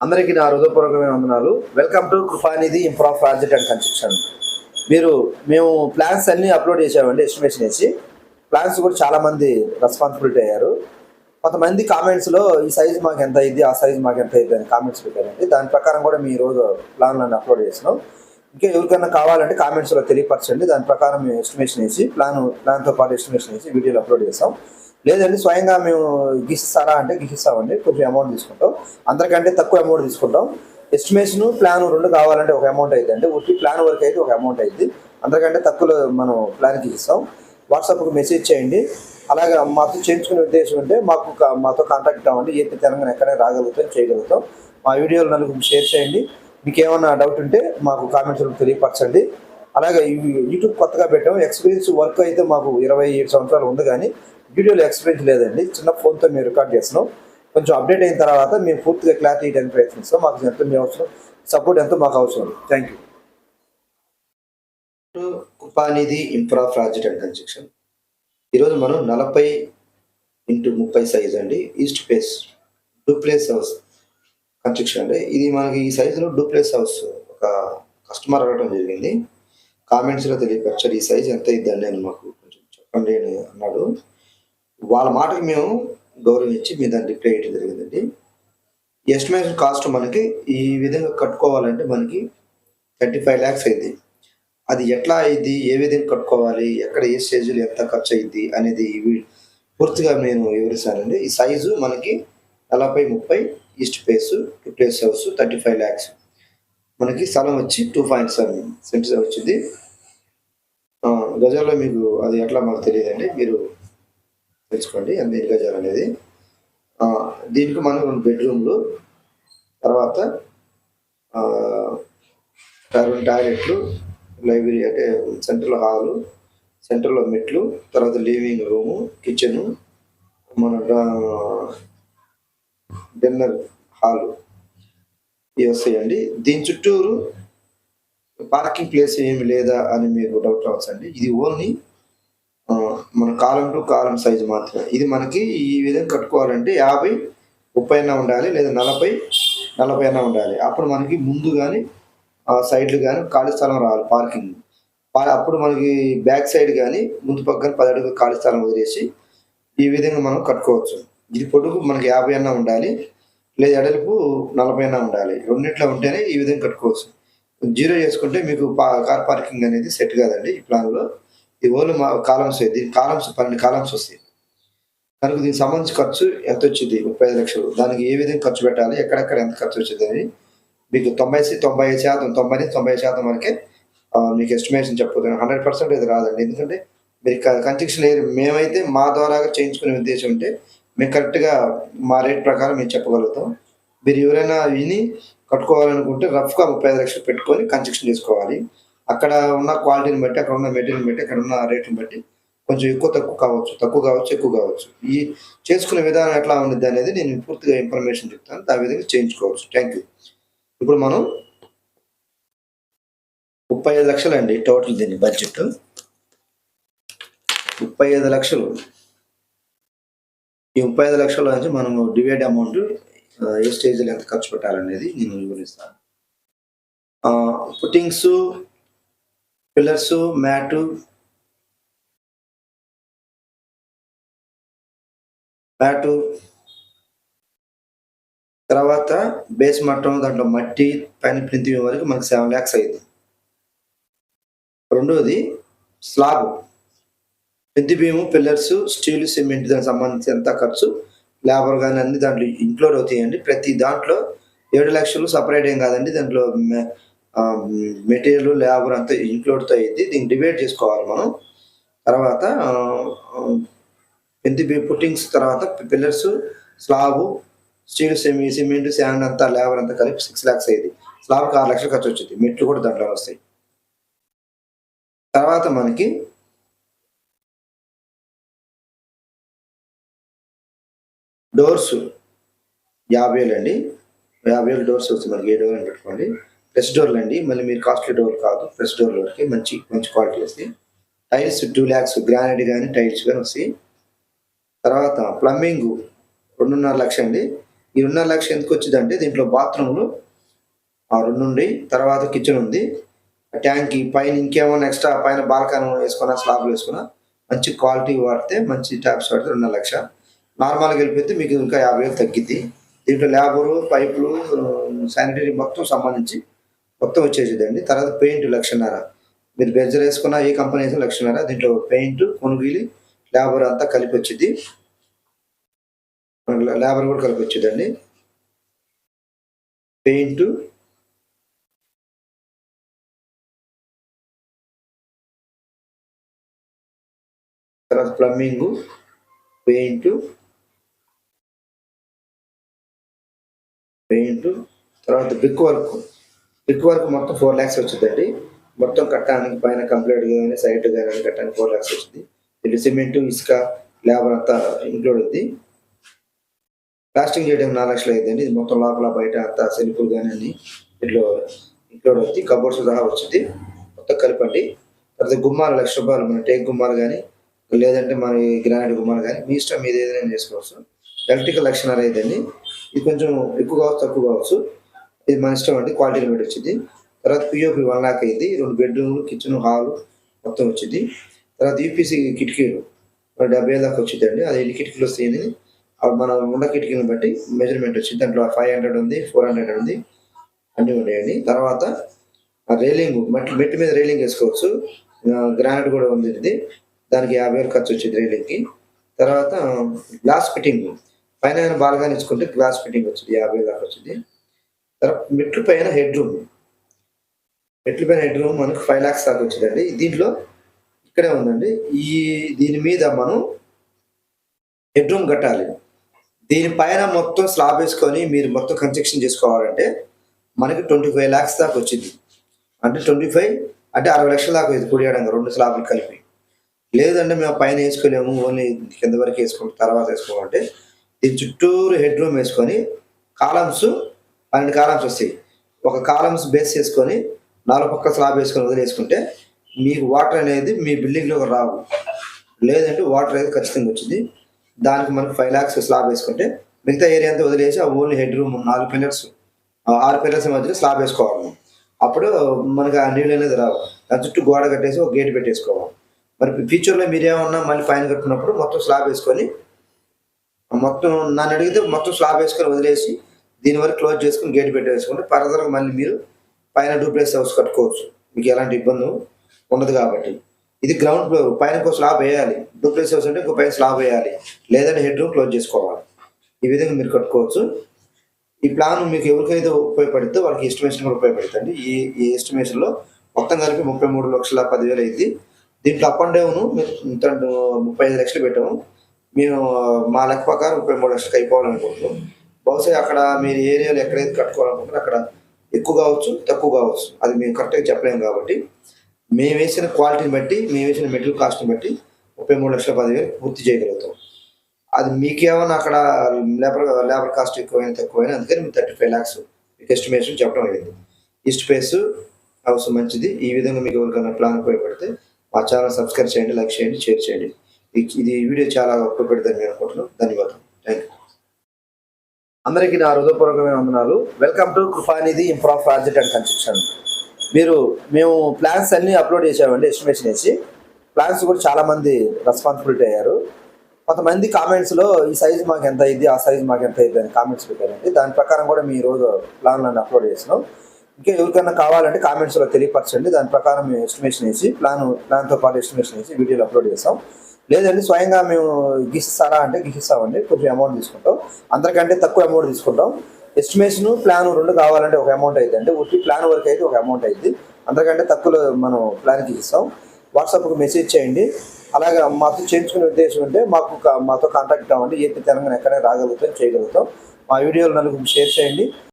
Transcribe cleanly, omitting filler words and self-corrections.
అందరికీ నా హృదయపూర్వకమైన వందనాలు. Welcome to Kripanidhi improve project and construction. మేము ప్లాన్స్ అన్నీ అప్లోడ్ చేసామండి, ఎస్టిమేషన్ వేసి. ప్లాన్స్ కూడా చాలామంది రెస్పాన్సిబిలిటీ అయ్యారు. కొంతమంది కామెంట్స్లో ఈ సైజు మాకు ఎంత అయింది, ఆ సైజు మాకు ఎంత అయింది అని కామెంట్స్ పెట్టారండి. దాని ప్రకారం కూడా మీ రోజు ప్లాన్లను అప్లోడ్ చేసినాం. ఇంకా ఎవరికైనా కావాలంటే కామెంట్స్లో తెలియపరచండి. దాని ప్రకారం మేము ఎస్టిమేషన్ వేసి ప్లాన్తో పాటు ఎస్టిమేషన్ వేసి వీడియోలు అప్లోడ్ చేస్తాం. లేదండి స్వయంగా మేము గీసిస్తారా అంటే గీసిస్తామండి, కొంచెం అమౌంట్ తీసుకుంటాం. అందరికంటే తక్కువ అమౌంట్ తీసుకుంటాం. ఎస్టిమేషన్ ప్లాన్ రెండు కావాలంటే ఒక అమౌంట్ అవుతుంది, ఒకటి ప్లాన్ వరకు అయితే ఒక అమౌంట్ అవుతుంది. అందరికంటే తక్కువలో మనం ప్లాన్కి ఇస్తాం. వాట్సాప్కి మెసేజ్ చేయండి. అలాగే మాతో చేయించుకునే ఉద్దేశం ఉంటే మాతో కాంటాక్ట్ అవ్వండి. ఏపీ తెలంగాణ ఎక్కడైనా రాగలుగుతాం, చేయగలుగుతాం. మా వీడియోలు నలుగురికి షేర్ చేయండి. మీకు ఏమైనా డౌట్ ఉంటే మాకు కామెంట్స్లో తెలియపరచండి. అలాగే యూట్యూబ్ కొత్తగా పెట్టాం. ఎక్స్పీరియన్స్ వర్క్ అయితే మాకు 27 సంవత్సరాలు ఉంది, కానీ వీడియోలో ఎక్స్పీరియన్స్ లేదండి. చిన్న ఫోన్తో మేము రికార్డ్ చేస్తున్నాం. కొంచెం అప్డేట్ అయిన తర్వాత మేము పూర్తిగా క్లారిటీ ఇవ్వడానికి ప్రయత్నిస్తాం. మాకు ఎంతో మీ అవసరం, సపోర్ట్ ఎంతో మాకు అవసరం. Thank you. Kripanidhi improve project and construction. ఈరోజు మనం 40x30 సైజ్ అండి, east face duplex house construction అండి. ఇది మనకి ఈ సైజులో డూప్లెక్స్ హౌస్ ఒక కస్టమర్ అడగడం జరిగింది. కామెంట్స్లో తెలియపరచారు, ఈ సైజ్ ఎంత ఇద్దండి అని మాకు కొంచెం చెప్పండి అని అన్నాడు. వాళ్ళ మాటకి మేము గౌరవించి మీ దాన్ని రిప్లై చేయడం జరిగిందండి. ఎస్టిమేషన్ కాస్ట్ మనకి ఈ విధంగా కట్టుకోవాలంటే మనకి 35 lakhs అయింది. అది ఎట్లా అయింది, ఏ విధంగా కట్టుకోవాలి, ఎక్కడ ఏ స్టేజ్లో ఎంత ఖర్చు అయింది అనేది పూర్తిగా నేను వివరిస్తానండి. ఈ సైజు మనకి 40x30 east face duplex house 35 lakhs. మనకి స్థలం వచ్చి 2.7 సెంట్స్ వచ్చింది. గజాల్లో మీకు అది ఎట్లా మాకు తెలియదండి, మీరు తెలుసుకోండి ఎంత ఎన్ని గజాలు అనేది. దీనికి మనం 2 బెడ్రూమ్లు, తర్వాత 2 టాయిలెట్లు, లైబ్రరీ అంటే సెంట్రల్ హాలు, సెంటర్లో మెట్లు, తర్వాత లివింగ్ రూము, కిచెను, మన డిన్నర్ హాలు ఇవి వస్తాయండి. దీని చుట్టూరు పార్కింగ్ ప్లేస్ ఏమి లేదా అని మీకు డౌట్ రావచ్చండి. ఇది ఓన్లీ మన కాలం టు కాలం సైజు మాత్రమే. ఇది మనకి ఈ విధంగా కట్టుకోవాలంటే 50-30 అయినా ఉండాలి, లేదా 40-40 అయినా ఉండాలి. అప్పుడు మనకి ముందు కానీ సైడ్లు కానీ ఖాళీ స్థలం రావాలి పార్కింగ్. అప్పుడు మనకి బ్యాక్ సైడ్ కానీ ముందు పక్కన 10 అడుగులు ఖాళీ స్థలం వదిలేసి ఈ విధంగా మనం కట్టుకోవచ్చు. ఇది పొడుగు మనకి 50 అయినా ఉండాలి, లేదా ఎడల్పు 40 అయినా ఉండాలి. రెండిట్లో ఉంటేనే ఈ విధంగా కట్టుకోవచ్చు. 0 చేసుకుంటే మీకు కార్ పార్కింగ్ అనేది సెట్ కాదండి ఈ ప్లాన్లో. ఇది ఓన్లీ మా కాలమ్స్, దీని కాలమ్స్ 12 కాలమ్స్ వస్తాయి. కనుక దీనికి సంబంధించి ఖర్చు ఎంత వచ్చింది, 35 లక్షలు. దానికి ఏ విధంగా ఖర్చు పెట్టాలి, ఎక్కడెక్కడ ఎంత ఖర్చు వచ్చింది అని మీకు 90% వరకే మీకు ఎస్టిమేషన్ చెప్పబోతున్నాను. 100% ఇది రాదండి. ఎందుకంటే మీరు కన్స్ట్రక్షన్ మేమైతే మా ద్వారా చేయించుకునే ఉద్దేశం ఉంటే మేము కరెక్ట్గా మా రేట్ ప్రకారం మేము చెప్పగలుగుతాం. మీరు ఎవరైనా విని కట్టుకోవాలనుకుంటే రఫ్గా 35 లక్షలు పెట్టుకొని కన్స్ట్రక్షన్ చేసుకోవాలి. అక్కడ ఉన్న క్వాలిటీని బట్టి, అక్కడ ఉన్న మెటీరియల్ బట్టి, అక్కడ ఉన్న రేట్ని బట్టి కొంచెం తక్కువ కావచ్చు, ఎక్కువ కావచ్చు. ఈ చేసుకునే విధానం ఎట్లా ఉంటుంది అనేది నేను పూర్తిగా ఇన్ఫర్మేషన్ చెప్తాను. ఆ విధంగా చేయించుకోవచ్చు. Thank you. ఇప్పుడు మనం 35 లక్షలు అండి టోటల్ దీని బడ్జెట్. 35 లక్షలు. ఈ 35 లక్షల నుంచి మనము డివైడ్ అమౌంట్ ఏ స్టేజ్లో ఎంత ఖర్చు పెట్టాలనేది నేను వివరిస్తాను. పుట్టింగ్స్, పిల్లర్స్, మ్యాటు, తర్వాత బేస్ మట్టం, దాంట్లో మట్టి, పైన ప్లింత్ వరకు మనకి 7 lakhs అయింది. రెండోది slab, plinth beam, pillars, steel, cement దానికి సంబంధించి ఎంత ఖర్చు, లేబర్ కానీ అన్ని దాంట్లో ఇంక్లూడ్ అవుతాయండి. ప్రతి దాంట్లో 7 లక్షలు సపరేట్ ఏం కాదండి. దాంట్లో మెటీరియల్, లేబర్ అంతా ఇంక్లూడ్తో అయ్యింది. దీన్ని డివైడ్ చేసుకోవాలి మనం. తర్వాత ప్లింత్ బీమ్, పుట్టింగ్స్, తర్వాత pillars, slab, steel, cement, sand అంతా, లేబర్ అంతా కలిపి 6 lakhs అయ్యింది. స్లాబ్కి 6 లక్షలు ఖర్చు వచ్చింది. మెట్లు కూడా దాంట్లో వస్తాయి. తర్వాత మనకి డోర్స్ 50,000 అండి. 50,000 డోర్స్ వస్తుంది మనకి. ఏ డోర్ అని పెట్టుకోండి. ప్రెస్ డోర్లు అండి, మళ్ళీ మీరు కాస్ట్లీ డోర్ కాదు, ప్రెస్ డోర్లు వరకు మంచి క్వాలిటీ వస్తాయి. టైల్స్ 2 lakhs, గ్రానైట్ కానీ టైల్స్ కానీ వస్తాయి. తర్వాత ప్లంబింగ్ 2.5 లక్షలు అండి. ఈ 2.5 ఎందుకు వచ్చిందంటే దీంట్లో బాత్రూములు 2 ఉండి, తర్వాత కిచెన్ ఉంది, ట్యాంక్ పైన ఇంకేమన్నా ఎక్స్ట్రా పైన బాల్కనీ వేసుకున్నా, స్లాబ్లు వేసుకున్నా మంచి క్వాలిటీ వాడితే, మంచి ట్యాప్స్ వాడితే 2.5 నార్మల్గా వెళ్ళిపోతే మీకు ఇంకా 50,000 తగ్గిద్ది. దీంట్లో లేబరు, పైపులు, శానిటరీ మొత్తం సంబంధించి మొత్తం వచ్చేసేదండి. తర్వాత పెయింట్ 1,50,000. మీరు బెర్జర్ వేసుకున్న ఏ కంపెనీ వేసినా 1,50,000. దీంట్లో పెయింట్, కొనుగోలు, లేబర్ అంతా కలిపి వచ్చింది. లేబర్ కూడా కలిపి వచ్చిందండి. పెయింట్, తర్వాత ప్లంబింగ్, పెయింట్, తర్వాత బ్రిక్ వర్క్ మొత్తం 4 lakhs వచ్చిందండి. మొత్తం కట్టడానికి పైన కంప్లీట్ కానీ సైట్ కానీ కట్టడానికి 4 lakhs వచ్చింది. ఇది సిమెంట్, ఇసుక, లేబర్ అంతా ఇంక్లూడ్ అవుతుంది. ప్లాస్టింగ్ చేయడానికి 4 లక్షలు అయిందండి. ఇది మొత్తం లోపల బయట అంతా సెల్ఫ్లు కానీ అన్ని ఇట్లా ఇంక్లూడ్ అవుతుంది. కబోర్డ్స్ సహా వచ్చింది. మొత్తం కలిపండి. తర్వాత గుమ్మాలు 1,00,000 రూపాయలు, మన టేక్ గుమ్మాలు కానీ లేదంటే మన గ్రానైట్ గుమ్మాలు కానీ మీ ఇష్టం, మీద ఏదైనా చేసుకోవచ్చు. ఎలక్ట్రికల్ 1,50,000 అయిందండి. ఇది కొంచెం ఎక్కువ కావచ్చు, తక్కువ కావచ్చు, ఇది మన ఇష్టం అండి. క్వాలిటీ బట్టి వచ్చింది. తర్వాత పిఓపి 1 lakh అయింది. 2 బెడ్రూమ్లు, కిచెన్, హాల్ మొత్తం వచ్చింది. తర్వాత యూపీసీ కిటికీలు 70,000 దాకా వచ్చిందండి. అది ఎన్ని కిటికీలు వస్తాయని మనం ఉన్న కిటికీలను బట్టి మెజర్మెంట్ వచ్చింది. దాంట్లో 500 ఉంది, 400 ఉంది, అన్నీ ఉన్నాయండి. తర్వాత రైలింగ్, మెట్టి మీద రైలింగ్ వేసుకోవచ్చు. గ్రానైట్ కూడా ఉంది ఇది. దానికి 50,000 ఖర్చు వచ్చింది రైలింగ్కి. తర్వాత గ్లాస్ ఫిట్టింగ్, పైన బాల్కనీ ఇచ్చుకుంటే గ్లాస్ ఫిట్టింగ్ వచ్చింది, 50,000 దాకా వచ్చింది. తర్వాత మెట్ల పైన హెడ్ రూమ్ మనకు 5 lakhs దాకా వచ్చిందండి. దీంట్లో ఇక్కడే ఉందండి. దీని మీద మనం హెడ్ రూమ్ కట్టాలి. దీనిపైన మొత్తం స్లాబ్ వేసుకొని మీరు మొత్తం కన్స్ట్రక్షన్ చేసుకోవాలంటే మనకి 25 lakhs దాకా వచ్చింది. అంటే 25 అంటే 60 లక్షల దాకా ఇది కుడియడంగా 2 స్లాబ్లు కలిపి. లేదంటే మేము పైన వేసుకోలేము, ఓన్లీ కింద వరకు వేసుకుంటాం, తర్వాత వేసుకోవాలంటే దీని చుట్టూరు హెడ్ రూమ్ వేసుకొని కాలమ్స్ 12 కాలమ్స్ వస్తాయి. ఒక కాలమ్స్ బేస్ చేసుకొని 4 పక్క స్లాబ్ వేసుకొని వదిలేసుకుంటే మీకు వాటర్ అనేది మీ బిల్డింగ్లో రావు. లేదంటే వాటర్ అనేది ఖచ్చితంగా వచ్చింది. దానికి మనకు 5 lakhs స్లాబ్ వేసుకుంటే మిగతా ఏరియా అంతా వదిలేసి ఆ ఓన్లీ హెడ్ రూమ్ 6 పిల్లర్స్ మధ్యలో స్లాబ్ వేసుకోవాలి. అప్పుడు మనకు ఆ నీళ్ళు అనేది రావు. దాని చుట్టూ గోడ కట్టేసి ఒక గేట్ పెట్టేసుకోవాలి. మరి ఫ్యూచర్లో మీరేమన్నా మళ్ళీ పైన కట్టినప్పుడు మొత్తం స్లాబ్ వేసుకొని, మొత్తం నన్ను అడిగితే మొత్తం స్లాబ్ వేసుకొని వదిలేసి దీని వరకు క్లోజ్ చేసుకుని గేట్ పెట్టేసుకుంటే ఫర్దర్గా మళ్ళీ మీరు పైన డూప్లెక్స్ హౌస్ కట్టుకోవచ్చు. మీకు ఎలాంటి ఇబ్బంది ఉండదు. కాబట్టి ఇది గ్రౌండ్ ఫ్లోర్, పైన ఇంకో స్లాబ్ వేయాలి. డూప్లెక్స్ హౌస్ అంటే ఇంకో పైన స్లాబ్ వేయాలి, లేదంటే హెడ్ రూమ్ క్లోజ్ చేసుకోవాలి. ఈ విధంగా మీరు కట్టుకోవచ్చు. ఈ ప్లాన్ మీకు ఎవరికైతే ఉపయోగపడితే వాళ్ళకి ఎస్టిమేషన్ కూడా ఉపయోగపడుతుంది. ఈ ఎస్టిమేషన్లో మొత్తం కలిపి 33,10,000 అయింది. దీంట్లో అప్ అండ్ డౌన్ 35 లక్షలు పెట్టాము. మేము మా లెక్క ప్రకారం 33 లక్షలకు అయిపోవాలనుకుంటున్నాం. బహుశా అక్కడ మీరు ఏరియాలో ఎక్కడైతే కట్టుకోవాలనుకుంటారో అక్కడ ఎక్కువ కావచ్చు, తక్కువ కావచ్చు, అది మేము కరెక్ట్గా చెప్పలేము. కాబట్టి మేము వేసిన క్వాలిటీని బట్టి, మేము వేసిన మెటీరియల్ కాస్ట్ని బట్టి 33,10,000 పూర్తి చేయగలుగుతాం. అది మీకేమన్నా అక్కడ లేబర్ కాస్ట్ ఎక్కువైనా తక్కువైనా, అందుకని మేము 35 lakhs మీకు ఎస్టిమేషన్ చెప్పడం అయింది. ఈస్ట్ ఫేస్ హౌస్ మంచిది. ఈ విధంగా మీకు ఎవరికైనా ప్లాన్ ఉపయోగపడితే మా ఛానల్ సబ్స్క్రైబ్ చేయండి, లైక్ చేయండి, షేర్ చేయండి. ఇది వీడియో చాలా ఉపయోగపడుతుందని నేను అనుకుంటున్నాను. ధన్యవాదాలు. Thank you. అందరికీ నా హృదయపూర్వకమైన వందనాలు. Welcome to Kripanidhi improve project and construction. మేము ప్లాన్స్ అన్నీ అప్లోడ్ చేసామండి, ఎస్టిమేషన్ వేసి. ప్లాన్స్ కూడా చాలామంది రెస్పాన్సిబిలిటీ అయ్యారు. కొంతమంది కామెంట్స్లో ఈ సైజు మాకు ఎంత అయింది, ఆ సైజు మాకు ఎంత అయింది అని కామెంట్స్ పెట్టారండి. దాని ప్రకారం కూడా మీ రోజు ప్లాన్లను అప్లోడ్ చేసినాం. ఇంకా ఎవరికైనా కావాలంటే కామెంట్స్లో తెలియపరచండి. దాని ప్రకారం మేము ఎస్టిమేషన్ వేసి ప్లాన్తో పాటు ఎస్టిమేషన్ వేసి వీడియోలు అప్లోడ్ చేస్తాం. లేదండి స్వయంగా మేము గీసిస్తారా అంటే గీసిస్తామండి. కొంచెం అమౌంట్ తీసుకుంటాం, అందరికంటే తక్కువ అమౌంట్ తీసుకుంటాం. ఎస్టిమేషన్, ప్లాన్ 2 కావాలంటే ఒక అమౌంట్ అయితే అండి. ఒకటి ప్లాన్ వరకు అయితే ఒక అమౌంట్ అయింది. అందరికంటే తక్కువలో మనం ప్లాన్కి ఇస్తాం. వాట్సాప్కి మెసేజ్ చేయండి. అలాగే మాతో చేయించుకునే ఉద్దేశం ఉంటే మాతో కాంటాక్ట్ అవ్వండి. ఏపీ తెలంగాణ ఎక్కడైనా రాగలుగుతాం, చేయగలుగుతాం. మా వీడియోలు నలుగురు షేర్ చేయండి.